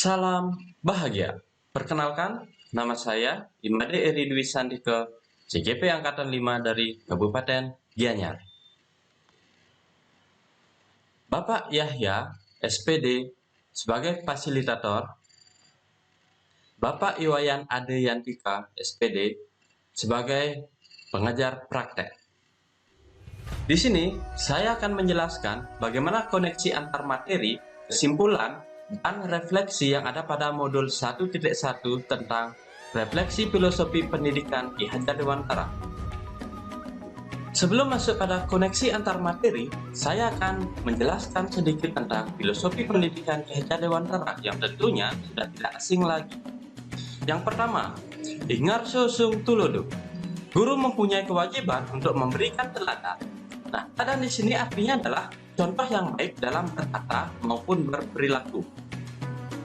Salam bahagia. Perkenalkan, nama saya Imade Eri Dwi Sandike, CGP Angkatan 5 dari Kabupaten Gianyar. Bapak Yahya, SPD, sebagai fasilitator. Bapak Iwayan Ade Yantika, SPD, sebagai pengajar praktek. Di sini, saya akan menjelaskan bagaimana koneksi antar materi, kesimpulan, dan refleksi yang ada pada modul 1.1 tentang refleksi filosofi pendidikan Ki Hajar Dewantara. Sebelum masuk pada koneksi antar materi, saya akan menjelaskan sedikit tentang filosofi pendidikan Ki Hajar Dewantara yang tentunya sudah tidak asing lagi. Yang pertama, Ingarso Sung Tulodo. Guru mempunyai kewajiban untuk memberikan teladan. Nah, teladan di sini artinya adalah contoh yang baik dalam berkata maupun berperilaku.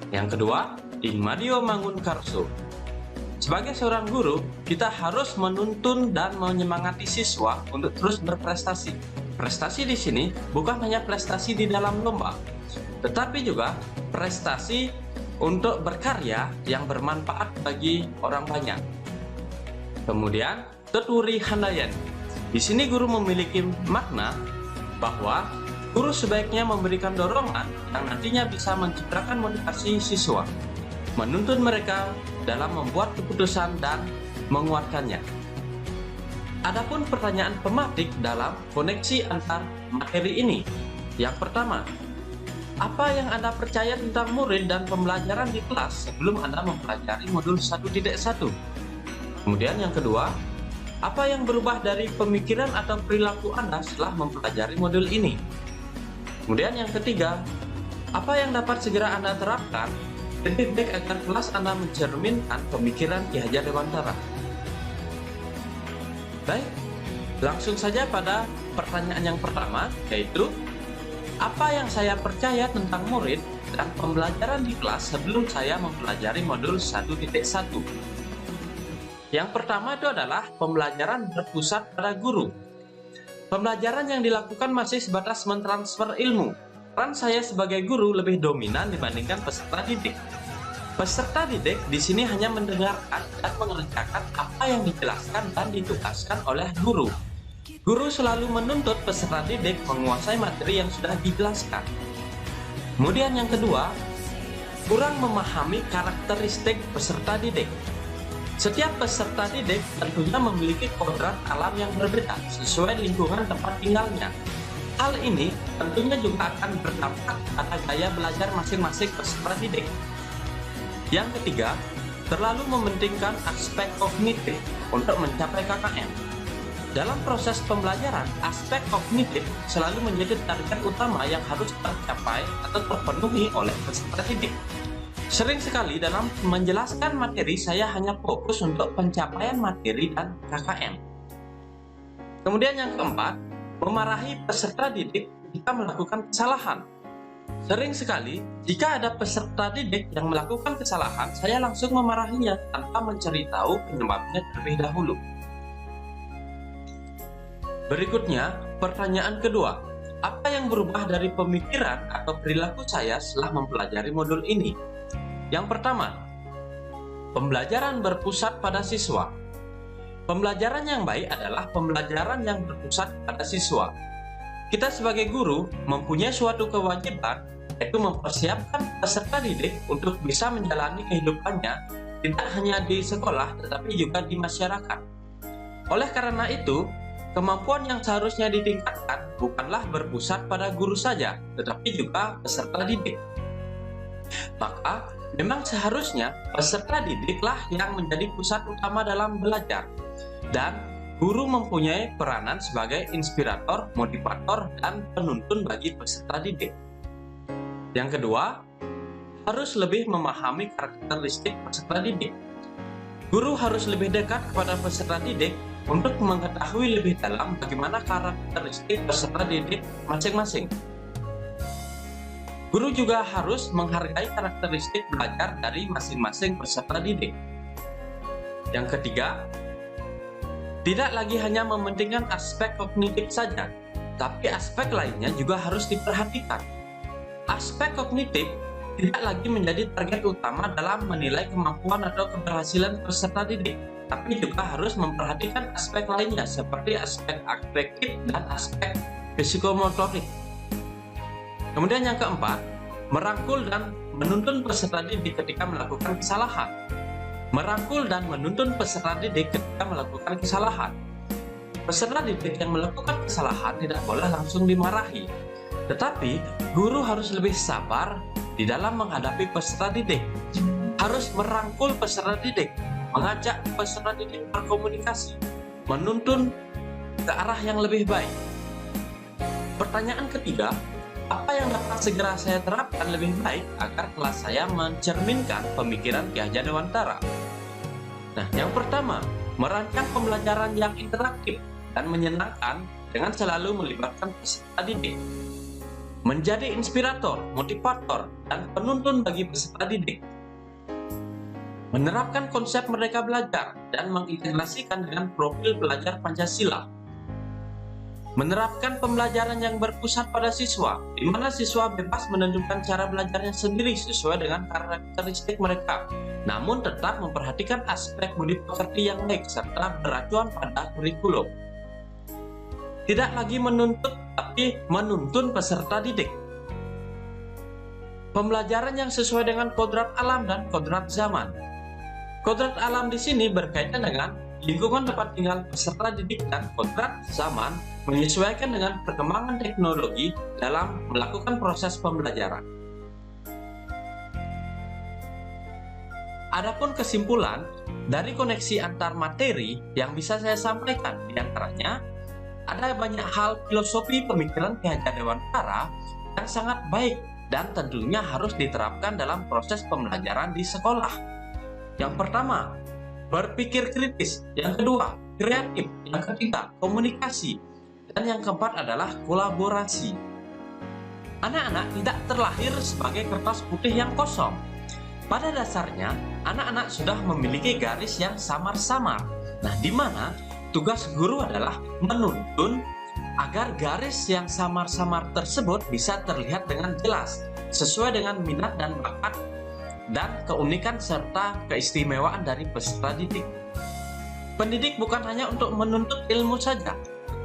Yang kedua, Ingmadio Mangunkarso. Sebagai seorang guru, kita harus menuntun dan menyemangati siswa untuk terus berprestasi. Prestasi di sini bukan hanya prestasi di dalam lomba, tetapi juga prestasi untuk berkarya yang bermanfaat bagi orang banyak. Kemudian, Tuturi Handayan. Di sini guru memiliki makna bahwa guru sebaiknya memberikan dorongan yang nantinya bisa menciptakan motivasi siswa, menuntun mereka dalam membuat keputusan dan menguatkannya. Adapun pertanyaan pematik dalam koneksi antar materi ini. Yang pertama, apa yang Anda percaya tentang murid dan pembelajaran di kelas sebelum Anda mempelajari modul 1.1? Kemudian yang kedua, apa yang berubah dari pemikiran atau perilaku Anda setelah mempelajari modul ini? Kemudian yang ketiga, apa yang dapat segera Anda terapkan lebih baik agar kelas Anda mencerminkan pemikiran Ki Hajar Dewantara? Baik, langsung saja pada pertanyaan yang pertama, yaitu apa yang saya percaya tentang murid dan pembelajaran di kelas sebelum saya mempelajari modul 1.1? Yang pertama itu adalah pembelajaran berpusat pada guru. Pembelajaran yang dilakukan masih sebatas mentransfer ilmu. Peran saya sebagai guru lebih dominan dibandingkan peserta didik. Peserta didik di sini hanya mendengarkan dan mengerjakan apa yang dijelaskan dan ditugaskan oleh guru. Guru selalu menuntut peserta didik menguasai materi yang sudah dijelaskan. Kemudian yang kedua, kurang memahami karakteristik peserta didik. Setiap peserta didik tentunya memiliki kodrat alam yang berbeda sesuai lingkungan tempat tinggalnya. Hal ini tentunya juga akan berdampak pada gaya belajar masing-masing peserta didik. Yang ketiga, terlalu mementingkan aspek kognitif untuk mencapai KKM. Dalam proses pembelajaran, aspek kognitif selalu menjadi target utama yang harus tercapai atau terpenuhi oleh peserta didik. Sering sekali dalam menjelaskan materi saya hanya fokus untuk pencapaian materi dan KKM. Kemudian yang keempat, memarahi peserta didik jika melakukan kesalahan. Sering sekali jika ada peserta didik yang melakukan kesalahan, saya langsung memarahinya tanpa mencari tahu penyebabnya terlebih dahulu. Berikutnya, pertanyaan kedua, apa yang berubah dari pemikiran atau perilaku saya setelah mempelajari modul ini? Yang pertama, pembelajaran berpusat pada siswa. Pembelajaran yang baik adalah pembelajaran yang berpusat pada siswa. Kita sebagai guru mempunyai suatu kewajiban, yaitu mempersiapkan peserta didik untuk bisa menjalani kehidupannya tidak hanya di sekolah tetapi juga di masyarakat. Oleh karena itu, kemampuan yang seharusnya ditingkatkan bukanlah berpusat pada guru saja, tetapi juga peserta didik. Maka, memang seharusnya peserta didiklah yang menjadi pusat utama dalam belajar. Dan guru mempunyai peranan sebagai inspirator, motivator, dan penuntun bagi peserta didik. Yang kedua, harus lebih memahami karakteristik peserta didik. Guru harus lebih dekat kepada peserta didik untuk mengetahui lebih dalam bagaimana karakteristik peserta didik masing-masing. Guru juga harus menghargai karakteristik belajar dari masing-masing peserta didik. Yang ketiga, tidak lagi hanya mementingkan aspek kognitif saja, tapi aspek lainnya juga harus diperhatikan. Aspek kognitif tidak lagi menjadi target utama dalam menilai kemampuan atau keberhasilan peserta didik, tapi juga harus memperhatikan aspek lainnya seperti aspek afektif dan aspek psikomotorik. Kemudian yang keempat, merangkul dan menuntun peserta didik ketika melakukan kesalahan. Merangkul dan menuntun peserta didik ketika melakukan kesalahan. Peserta didik yang melakukan kesalahan tidak boleh langsung dimarahi, tetapi guru harus lebih sabar di dalam menghadapi peserta didik. Harus merangkul peserta didik, mengajak peserta didik berkomunikasi, menuntun ke arah yang lebih baik. Pertanyaan ketiga, apa yang dapat segera saya terapkan lebih baik agar kelas saya mencerminkan pemikiran Ki Hajar Dewantara? Nah, yang pertama, merancang pembelajaran yang interaktif dan menyenangkan dengan selalu melibatkan peserta didik. Menjadi inspirator, motivator, dan penuntun bagi peserta didik. Menerapkan konsep Merdeka Belajar dan mengintegrasikan dengan profil pelajar Pancasila. Menerapkan pembelajaran yang berpusat pada siswa, di mana siswa bebas menentukan cara belajarnya sendiri sesuai dengan karakteristik mereka, namun tetap memperhatikan aspek budi pekerti yang baik serta beracuan pada kurikulum. Tidak lagi menuntut, tapi menuntun peserta didik. Pembelajaran yang sesuai dengan kodrat alam dan kodrat zaman. Kodrat alam di sini berkaitan dengan lingkungan tempat tinggal peserta didik, dan kodrat zaman menyesuaikan dengan perkembangan teknologi dalam melakukan proses pembelajaran. Adapun kesimpulan dari koneksi antar materi yang bisa saya sampaikan, diantaranya ada banyak hal filosofi pemikiran Ki Hajar Dewantara yang sangat baik dan tentunya harus diterapkan dalam proses pembelajaran di sekolah. Yang pertama, berpikir kritis. Yang kedua, kreatif. Yang ketiga, komunikasi. Dan yang keempat adalah kolaborasi. Anak-anak tidak terlahir sebagai kertas putih yang kosong. Pada dasarnya, anak-anak sudah memiliki garis yang samar-samar. Nah, di mana tugas guru adalah menuntun agar garis yang samar-samar tersebut bisa terlihat dengan jelas, sesuai dengan minat dan bakat dan keunikan serta keistimewaan dari peserta didik. Pendidik bukan hanya untuk menuntut ilmu saja,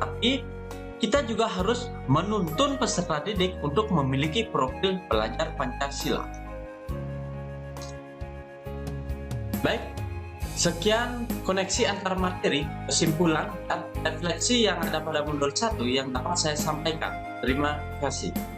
tapi kita juga harus menuntun peserta didik untuk memiliki profil pelajar Pancasila. Baik, sekian koneksi antar materi, kesimpulan, dan refleksi yang ada pada modul 1 yang dapat saya sampaikan. Terima kasih.